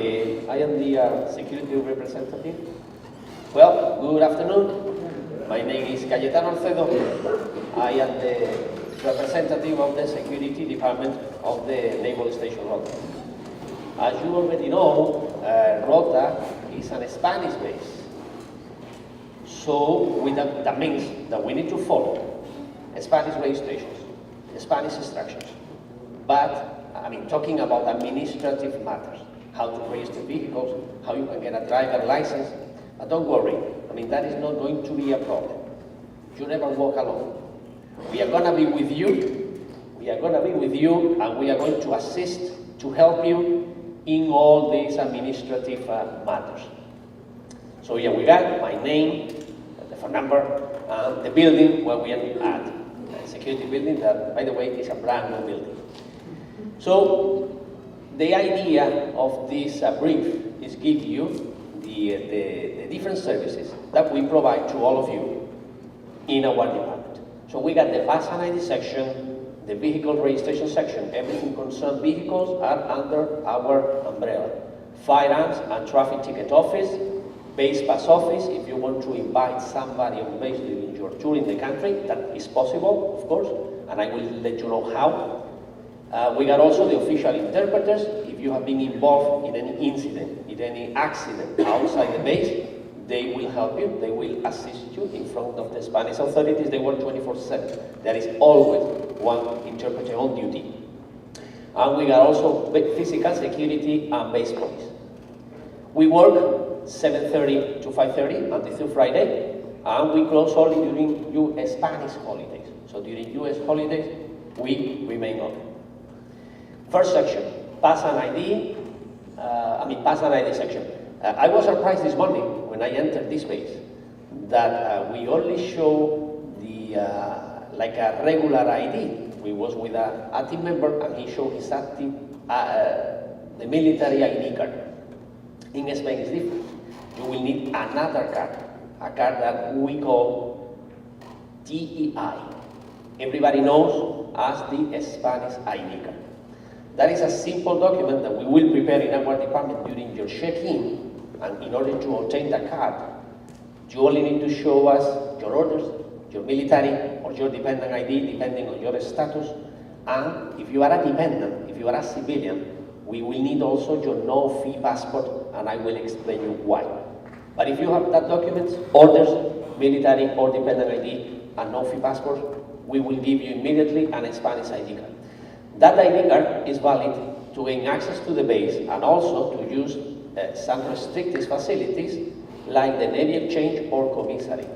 I am the security representative. Well, good afternoon. My name is Cayetano Alcedo. I am the representative of the security department of the Naval Station Rota. As you already know, Rota is a Spanish base. So that means that we need to follow Spanish registrations, Spanish instructions. But, talking about administrative matters, how to register vehicles, how you can get a driver license. But don't worry, that is not going to be a problem. You never walk alone. We are going to be with you. We are going to be with you, and we are going to assist to help you in all these administrative matters. So here we got my name, the phone number, the building where we are at. The security building that, by the way, is a brand new building. So the idea of this brief is give you the different services that we provide to all of you in our department. So we got the pass and ID section, the vehicle registration section. Everything concerned vehicles are under our umbrella. Firearms and traffic ticket office, base pass office. If you want to invite somebody on base during your tour in the country, that is possible, of course, and I will let you know how. We got also the official interpreters. If you have been involved in any incident, in any accident outside the base, they will help you, they will assist you in front of the Spanish authorities. They work 24/7. There is always one interpreter on duty. And we got also physical security and base police. We work 7:30 to 5:30, Monday through Friday, and we close only during US Spanish holidays. So during US holidays, we remain open. First section, pass and ID, pass and ID section. I was surprised this morning when I entered this base that we only show the, like a regular ID. We was with a team member and he showed his active, the military ID card. In Spain it's different. You will need another card, a card that we call TEI. Everybody knows as the Spanish ID card. That is a simple document that we will prepare in our department during your check-in, and in order to obtain the card, you only need to show us your orders, your military or your dependent ID, depending on your status. And if you are a dependent, if you are a civilian, we will need also your no-fee passport, and I will explain you why. But if you have that document, orders, military or dependent ID, and no-fee passport, we will give you immediately an Spanish ID card. That ID card is valid to gain access to the base and also to use some restricted facilities like the Navy Exchange or commissary.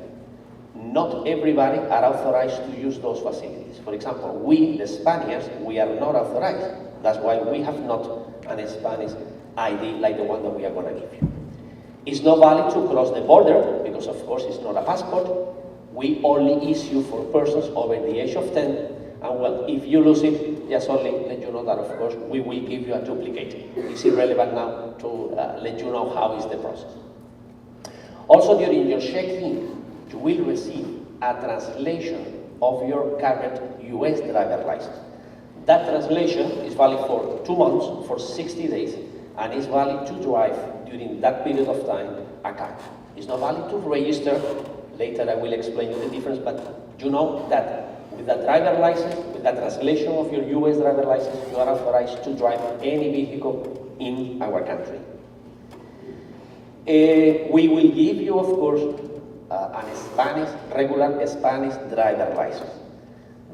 Not everybody are authorized to use those facilities. For example, we, the Spaniards, we are not authorized. That's why we have not an Spanish ID like the one that we are going to give you. It's not valid to cross the border because, of course, it's not a passport. We only issue for persons over the age of 10. And well, if you lose it, just only let you know that, of course, we will give you a duplicate. It's irrelevant now to let you know how is the process. Also, during your check-in, you will receive a translation of your current US driver license. That translation is valid for 2 months, for 60 days, and is valid to drive during that period of time a car. It's not valid to register. Later I will explain you the difference, but you know that with that driver license, with that translation of your US driver license, you are authorized to drive any vehicle in our country. We will give you, of course, regular Spanish driver license.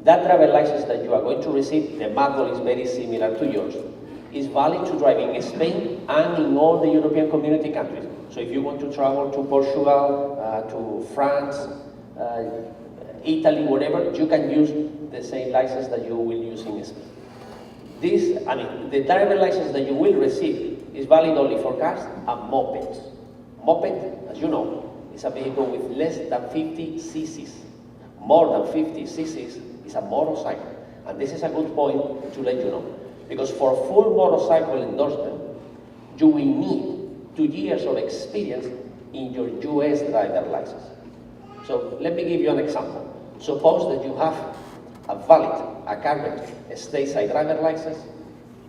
That driver license that you are going to receive, the model is very similar to yours. Is valid to drive in Spain and in all the European Community countries. So if you want to travel to Portugal, to France, Italy, whatever, you can use the same license that you will use in Spain. The driver license that you will receive is valid only for cars and mopeds. Moped, as you know, is a vehicle with less than 50 cc's. More than 50 cc's is a motorcycle. And this is a good point to let you know. Because for full motorcycle endorsement, you will need 2 years of experience in your US driver license. So let me give you an example. Suppose that you have a current stateside driver license,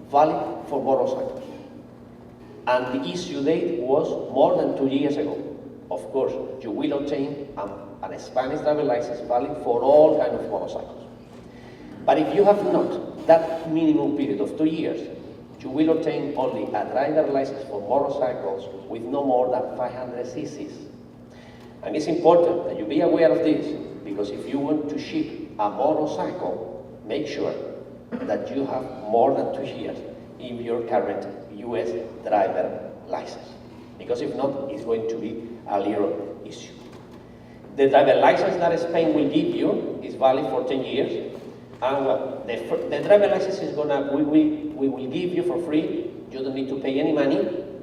valid for motorcycles. and the issue date was more than 2 years ago. Of course, you will obtain a Spanish driver license valid for all kinds of motorcycles. But if you have not that minimum period of 2 years, you will obtain only a driver license for motorcycles with no more than 500 cc's. And it's important that you be aware of this, because if you want to ship a motorcycle, make sure that you have more than 2 years in your current US driver license. Because if not, it's going to be a little issue. The driver license that Spain will give you is valid for 10 years. And well, the driver license is we will give you for free. You don't need to pay any money.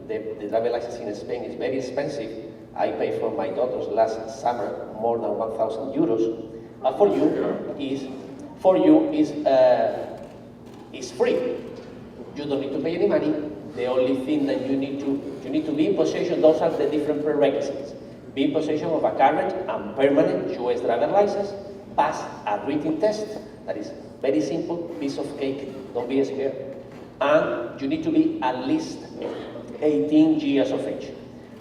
The driver license in Spain is very expensive. I paid for my daughters last summer more than 1,000 euros. But for you is free. You don't need to pay any money. The only thing that you need to be in possession, those are the different prerequisites. Be in possession of a current and permanent US driver license, pass a written test, that is very simple, piece of cake, don't be scared. And you need to be at least 18 years of age.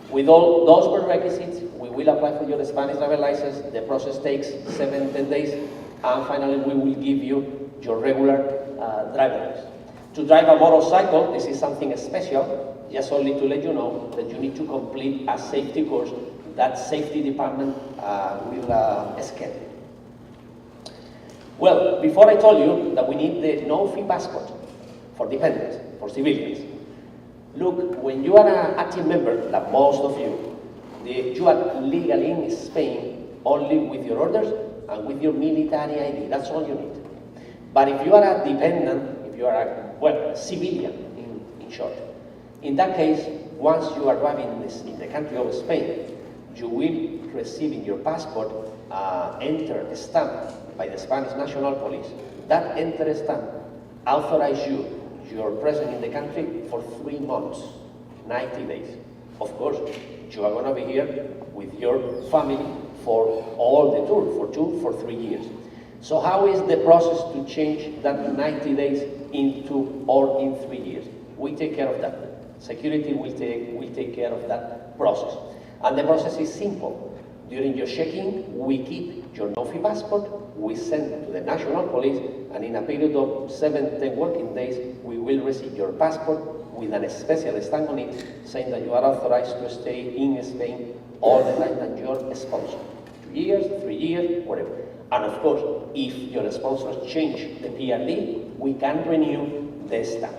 With all those prerequisites, we will apply for your Spanish driver license. The process takes 7-10 days, and finally we will give you your regular driver license. To drive a motorcycle, this is something special, just only to let you know that you need to complete a safety course that safety department will schedule. Well, before I told you that we need the no-fee passport for dependents, for civilians. Look, when you are an active member, like most of you, you are legally in Spain only with your orders and with your military ID. That's all you need. But if you are a dependent, if you are a civilian, in short, in that case, once you arrive in the country of Spain, you will receive in your passport enter stamp by the Spanish National Police. That enter stamp authorizes your presence in the country for 3 months, 90 days. Of course, you are going to be here with your family for all the tour, for 2, for 3 years. So how is the process to change that 90 days into or in 3 years? We take care of that. Security will take care of that process. And the process is simple. During your check-in, we keep your no-fee passport, we send it to the National Police, and in a period of 7-10 working days, we will receive your passport with a special stamp on it, saying that you are authorized to stay in Spain all the time that your sponsor. 2 years, 3 years, whatever. And of course, if your sponsors change the PRD, we can renew the stamp.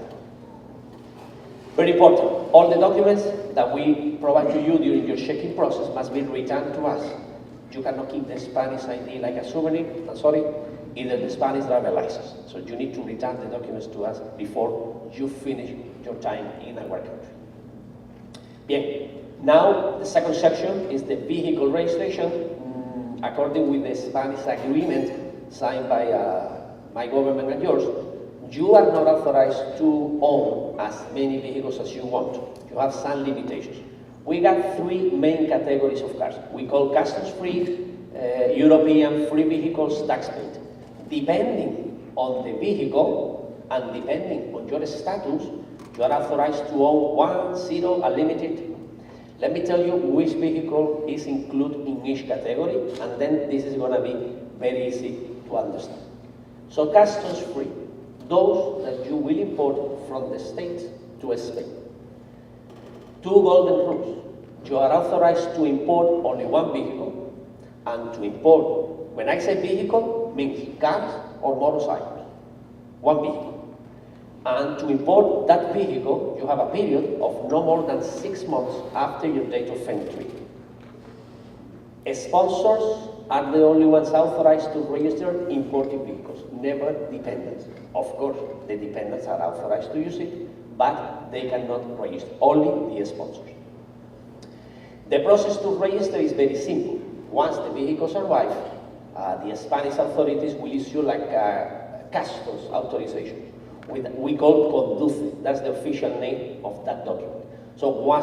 Very important, all the documents that we provide to you during your check-in process must be returned to us. You cannot keep the Spanish ID like a souvenir, either the Spanish driver license. So you need to return the documents to us before you finish your time in our country. Bien, now the second section is the vehicle registration. According with the Spanish agreement signed by my government and yours, you are not authorized to own as many vehicles as you want. You have some limitations. We got 3 main categories of cars. We call customs-free, European free vehicles, tax-paid. Depending on the vehicle and depending on your status, you are authorized to own 1, 0, unlimited. Let me tell you which vehicle is included in each category, and then this is going to be very easy to understand. So customs-free, those that you will import from the States to Spain. 2 golden rules. You are authorized to import only 1 vehicle, and to import, when I say vehicle, means cars or motorcycles. 1 vehicle. And to import that vehicle, you have a period of no more than 6 months after your date of entry. Sponsors are the only ones authorized to register imported vehicles, never dependents. Of course, the dependents are authorized to use it, but they cannot register, only the sponsors. The process to register is very simple. Once the vehicles arrive, the Spanish authorities will issue like a customs authorization. We call conduce, that's the official name of that document. So once